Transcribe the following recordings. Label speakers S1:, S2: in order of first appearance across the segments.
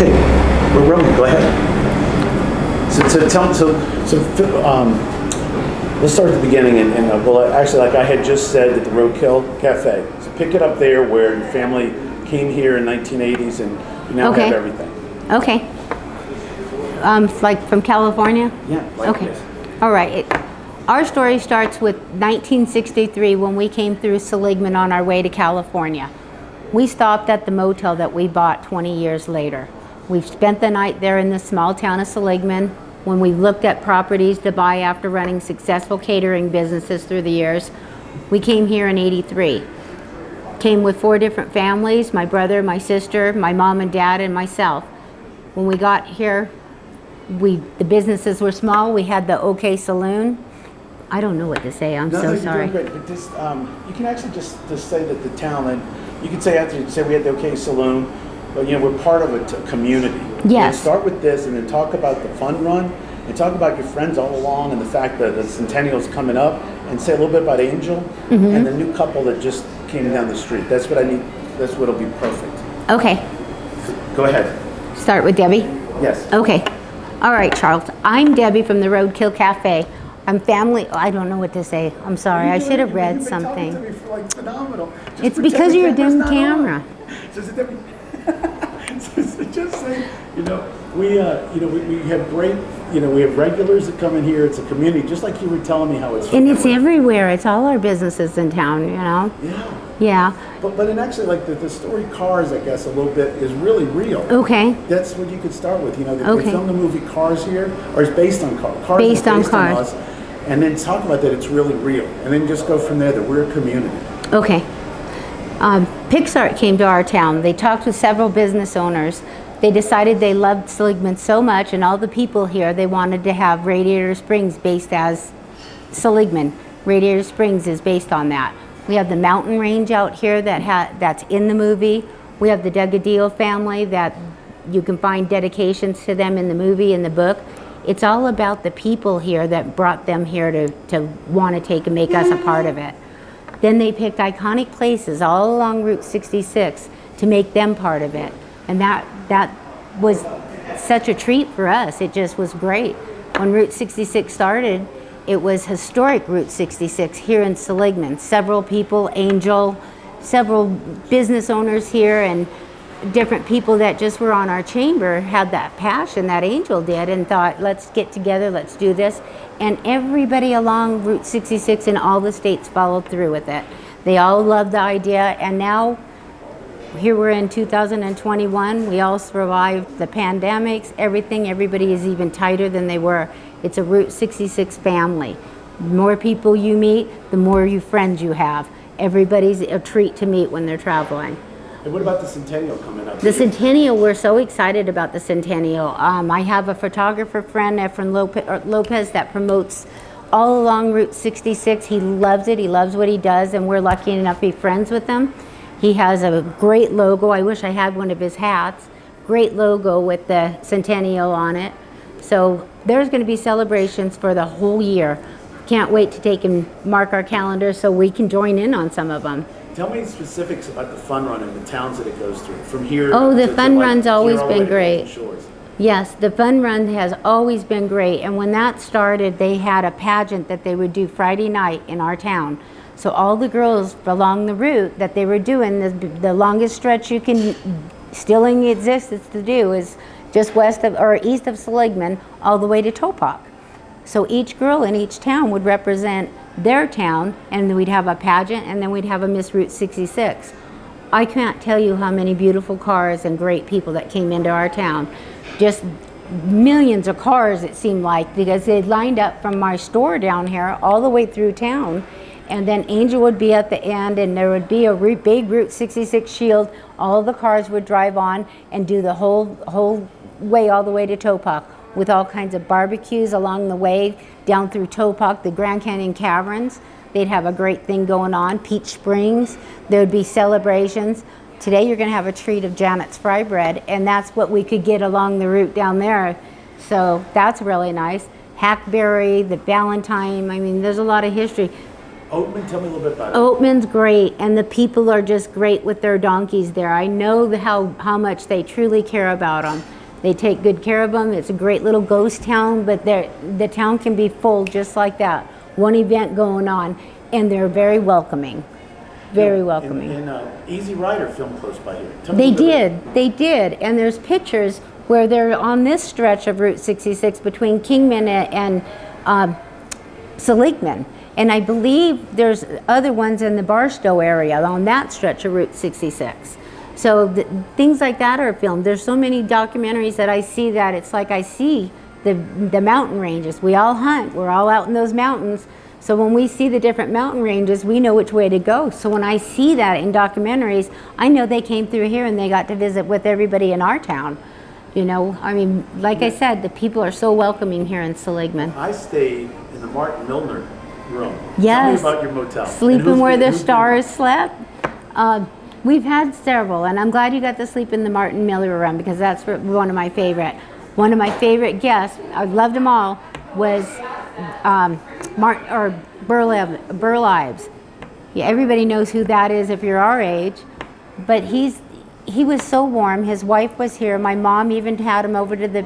S1: Okay, we're rolling. Go ahead. Let's start at the beginning, well, actually, like I had just said, at the Roadkill Cafe. So pick it up there where your family came here in 1980s, and you now have everything.
S2: Okay. Like from California?
S1: Yeah.
S2: Okay. This. All right. Our story starts with 1963 when we came through Seligman on our way to California. We stopped at the motel that we bought 20 years later. We've spent the night there in the small town of Seligman. When we looked at properties to buy after running successful catering businesses through the years, we came here in '83. Came with 4 different families, my brother, my sister, my mom and dad, and myself. When we got here, the businesses were small. We had the OK Saloon. I don't know what to say. I'm so sorry.
S1: You're doing great. But this, you can actually just say that the town, and you can say after you say we had the OK Saloon, but we're part of a community.
S2: Yes.
S1: Start with this, and then talk about the fun run, and talk about your friends all along, and the fact that the centennial's coming up, and say a little bit about Angel and the new couple that just came down the street. That's what I need. That's what'll be perfect.
S2: Okay.
S1: Go ahead.
S2: Start with Debbie?
S1: Yes.
S2: Okay. All right, Charles. I'm Debbie from the Roadkill Cafe. I'm family. I don't know what to say. I'm sorry. I should have read something.
S1: You've been talking to me for phenomenal.
S2: It's because you're a dim camera.
S1: Just say, we have great, we have regulars that come in here. It's a community, just like you were telling me how it's.
S2: And it's everywhere. It's all our businesses in town,
S1: Yeah.
S2: Yeah.
S1: But in actually, like the story Cars, I guess, a little bit is really real.
S2: Okay.
S1: That's what you could start with. They filmed the movie Cars here, or it's based on Cars. Cars
S2: based on Cars.
S1: Us, and then talk about that it's really real. And then just go from there that we're a community.
S2: Okay. Pixar came to our town. They talked with several business owners. They decided they loved Seligman so much and all the people here, they wanted to have Radiator Springs based as Seligman. Radiator Springs is based on that. We have the mountain range out here that's in the movie. We have the Degadillo family that you can find dedications to them in the movie, in the book. It's all about the people here that brought them here to want to take and make us a part of it. Then they picked iconic places all along Route 66 to make them part of it. And that was such a treat for us. It just was great. When Route 66 started, it was historic Route 66 here in Seligman. Several people, Angel, several business owners here, and different people that just were on our chamber had that passion that Angel did and thought, let's get together, let's do this. And everybody along Route 66 in all the states followed through with it. They all loved the idea, and now here we're in 2021. We all survived the pandemics, everything. Everybody is even tighter than they were. It's a Route 66 family. The more people you meet, the more friends you have. Everybody's a treat to meet when they're traveling.
S1: And what about the Centennial coming up?
S2: The Centennial, we're so excited about the Centennial. I have a photographer friend, Efren Lopez, that promotes all along Route 66. He loves it. He loves what he does, and we're lucky enough to be friends with him. He has a great logo. I wish I had one of his hats. Great logo with the Centennial on it. So there's going to be celebrations for the whole year. Can't wait to take and mark our calendar so we can join in on some of them.
S1: Tell me specifics about the fun run and the towns that it goes through from here.
S2: Oh, the fun run's always been great. Yes, the fun run has always been great. And when that started, they had a pageant that they would do Friday night in our town. So all the girls along the route that they were doing, the longest stretch you can still in existence to do is just west of or east of Seligman all the way to Topak. So each girl in each town would represent their town, and then we'd have a pageant, and then we'd have a Miss Route 66. I can't tell you how many beautiful cars and great people that came into our town. Just millions of cars, it seemed like, because they lined up from my store down here all the way through town. And then Angel would be at the end, and there would be a big Route 66 shield. All the cars would drive on and do the whole way all the way to Topak, with all kinds of barbecues along the way down through Topak, the Grand Canyon Caverns. They'd have a great thing going on. Peach Springs, there would be celebrations. Today you're going to have a treat of Janet's fry bread, and that's what we could get along the route down there. So that's really nice. Hackberry, the Valentine, I mean, there's a lot of history.
S1: Oatman, tell me a little bit about it.
S2: Oatman's great, and the people are just great with their donkeys there. I know how much they truly care about them. They take good care of them. It's a great little ghost town, but the town can be full just like that. One event going on, and they're very welcoming. Very welcoming.
S1: And Easy Rider filmed close by here. Tell me
S2: They did, and there's pictures where they're on this stretch of Route 66 between Kingman and Seligman. And I believe there's other ones in the Barstow area on that stretch of Route 66. So things like that are filmed. There's so many documentaries that I see that it's like I see the mountain ranges. We all hunt. We're all out in those mountains. So when we see the different mountain ranges, we know which way to go. So when I see that in documentaries, I know they came through here and they got to visit with everybody in our town. You know, I mean, like I said, the people are so welcoming here in Seligman.
S1: I stayed in the Martin Milner room.
S2: Yes.
S1: Tell me about your motel.
S2: Sleeping where the stars slept. We've had several, and I'm glad you got to sleep in the Martin Miller room because that's one of my favorite. One of my favorite guests, I loved them all, was Burlives. Yeah, everybody knows who that is if you're our age, but he was so warm. His wife was here. My mom even had him over to the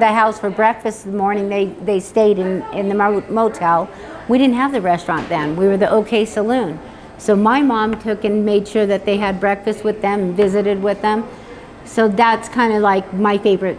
S2: house for breakfast in the morning. They stayed in the motel. We didn't have the restaurant then. We were the OK Saloon. So my mom took and made sure that they had breakfast with them and visited with them. So that's kind of like my favorite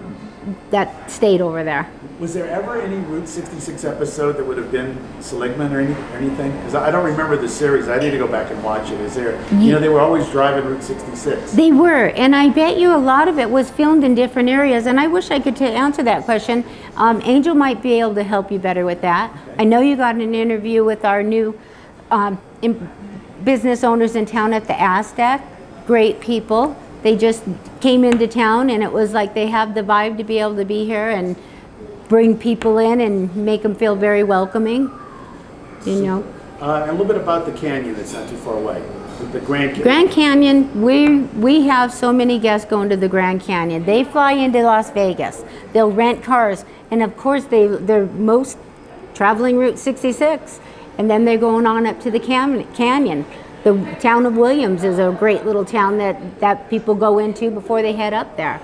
S2: that stayed over there.
S1: Was there ever any Route 66 episode that would have been Seligman or anything? Because I don't remember the series. I need to go back and watch it. Is there, you know, they were always driving Route 66.
S2: They were, and I bet you a lot of it was filmed in different areas, and I wish I could answer that question. Angel might be able to help you better with that. Okay. I know you got an interview with our new business owners in town at the Aztec. Great people. They just came into town, and it was like they have the vibe to be able to be here and bring people in and make them feel very welcoming, you know.
S1: And a little bit about the canyon that's not too far away, the Grand Canyon.
S2: Grand Canyon, we have so many guests going to the Grand Canyon. They fly into Las Vegas. They'll rent cars, and of course they're most traveling Route 66, and then they're going on up to the canyon. The town of Williams is a great little town that people go into before they head up there.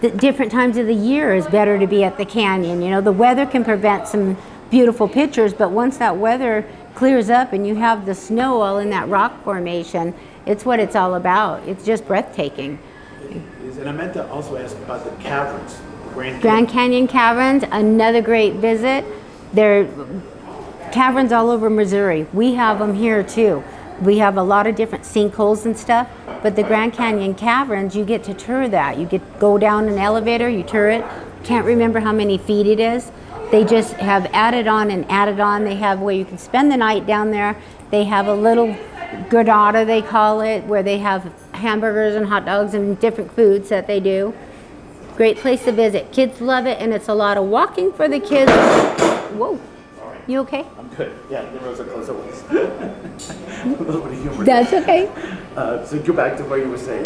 S2: The different times of the year is better to be at the canyon. You know, the weather can prevent some beautiful pictures, but once that weather clears up and you have the snow all in that rock formation, it's what it's all about. It's just breathtaking.
S1: And I meant to also ask about the caverns, the
S2: Grand Canyon Caverns, another great visit. There are caverns all over Missouri. We have them here too. We have a lot of different sinkholes and stuff, but the Grand Canyon Caverns, you get to tour that. You go down an elevator, you tour it. Can't remember how many feet it is. They just have added on and added on. They have where you can spend the night down there. They have a little granada, they call it, where they have hamburgers and hot dogs and different foods that they do. Great place to visit. Kids love it, and it's a lot of walking for the kids. Whoa. You okay?
S1: I'm good. Yeah, the roads are closed always. A little bit of humor.
S2: That's okay.
S1: So go back to what you were saying.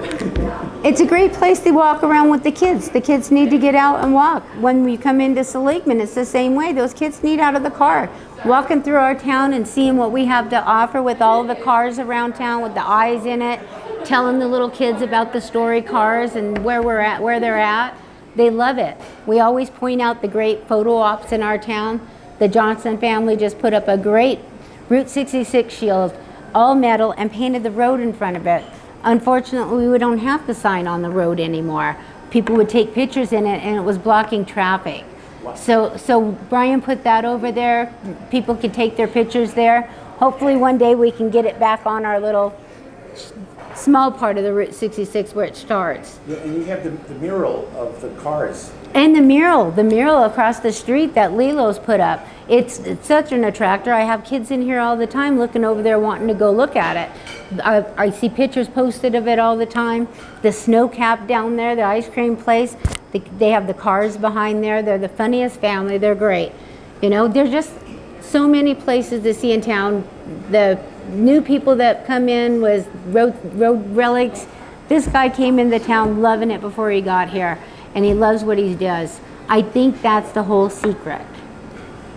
S2: It's a great place to walk around with the kids. The kids need to get out and walk. When we come into Seligman, it's the same way. Those kids need out of the car. Walking through our town and seeing what we have to offer with all the cars around town with the eyes in it, telling the little kids about the story cars and where we're at, where they're at. They love it. We always point out the great photo ops in our town. The Johnson family just put up a great Route 66 shield, all metal, and painted the road in front of it. Unfortunately, we don't have the sign on the road anymore. People would take pictures in it, and it was blocking traffic. Wow. So Brian put that over there. People could take their pictures there. Hopefully one day we can get it back on our little small part of the Route 66 where it starts.
S1: Yeah, and you have the mural of the cars.
S2: And the mural across the street that Lilo's put up. It's such an attractor. I have kids in here all the time looking over there wanting to go look at it. I see pictures posted of it all the time. The snow cap down there, the ice cream place, they have the cars behind there. They're the funniest family. They're great. You know, there's just so many places to see in town. The new people that come in with road relics. This guy came into town loving it before he got here, and he loves what he does. I think that's the whole secret.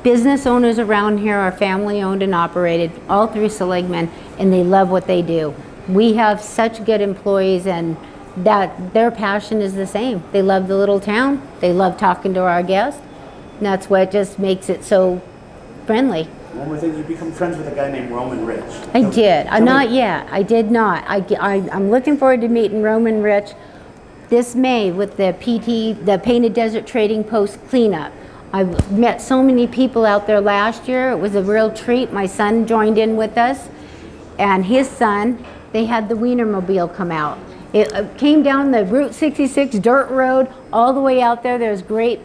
S2: business owners around here are family owned and operated, all through Seligman, and they love what they do. We have such good employees, and that their passion is the same. They love the little town, they love talking to our guests, and that's what just makes it so friendly.
S1: One more thing, you become friends with a guy named Roman Rich.
S2: I did. Not yet. I did not. I'm looking forward to meeting Roman Rich this May with the PT, the Painted Desert Trading Post cleanup. I've met so many people out there last year. It was a real treat. My son joined in with us, and his son, they had the Wienermobile come out. It came down the Route 66 dirt road all the way out there. There's great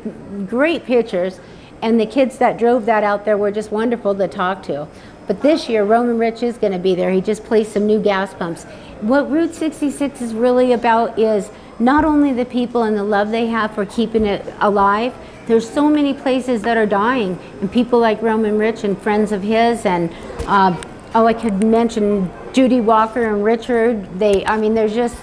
S2: pictures, and the kids that drove that out there were just wonderful to talk to. But this year, Roman Rich is going to be there. He just placed some new gas pumps. What Route 66 is really about is not only the people and the love they have for keeping it alive. There's so many places that are dying, and people like Roman Rich and friends of his, and I could mention Judy Walker and Richard. There's just,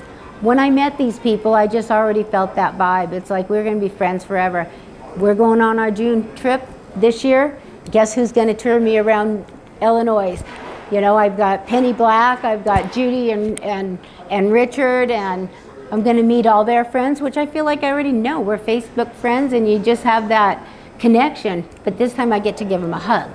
S2: when I met these people, I just already felt that vibe. It's like we're going to be friends forever. We're going on our June trip this year. Guess who's going to tour me around Illinois? You know, I've got Penny Black, I've got Judy and Richard, and I'm going to meet all their friends, which I feel like I already know. We're Facebook friends, and you just have that connection. But this time I get to give them a hug.